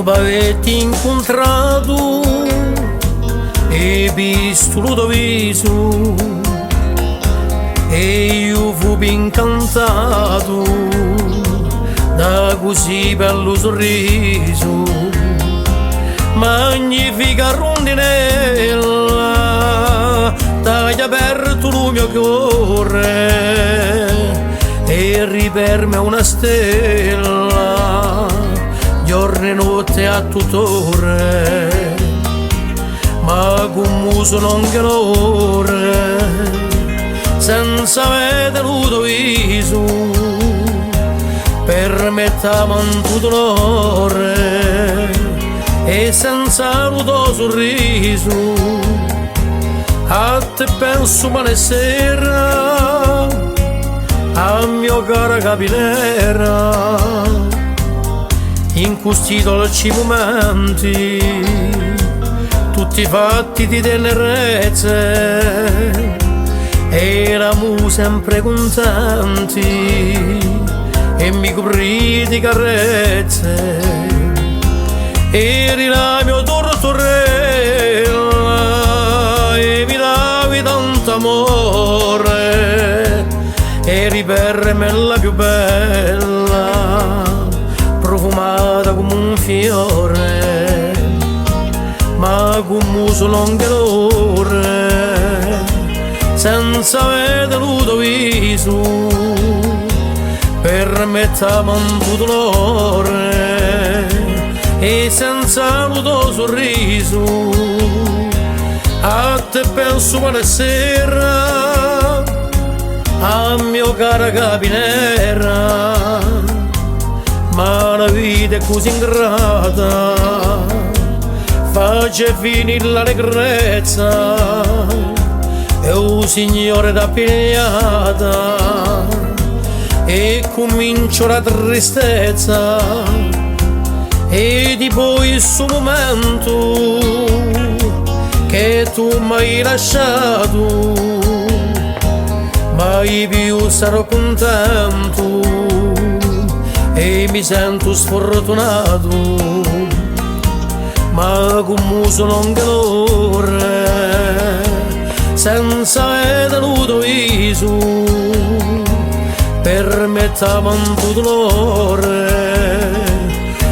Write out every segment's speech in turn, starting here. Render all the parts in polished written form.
dopo averti incontrato e visto il tuo viso e io fui incantato da così bello sorriso, magnifica rondinella t'hai aperto il mio cuore e riperme una stella giorno e notte a tutore, ma con muso non calore senza vedere il tuo viso permettiamo un tuo dolore e senza il tuo sorriso a te penso male sera a mio caro capinera in questi dolci momenti tutti fatti di tenerezze e eravamo sempre contenti e mi coprì di carezze eri la mia tortorella e mi davi tanto amore eri per me la più bella profumata come un fiore ma con muso non calore senza vedere il tuo viso permettiamo un tuo dolore e senza il tuo sorriso a te penso male sera a mio caro capinera ma la vita è così ingrata face finire l'allegrezza e un signore da pigliata e comincio la tristezza e di poi il suo momento che tu mi hai lasciato mai più sarò contento e mi sento sfortunato ma con muso non calore senza vedere il tuo viso permettiamo un tuo dolore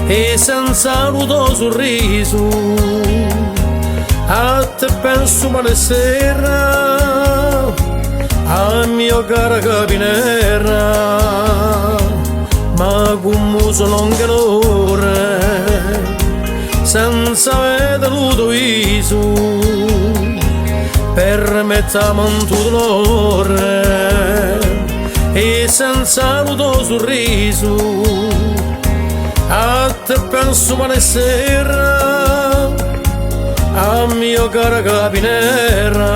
e senza il tuo sorriso a te penso male sera a mio caro capinera ma con muso non calore senza vedere il tuo viso permettiamo un tuo dolore e senza il tuo sorriso a te penso male sera a mio caro capinera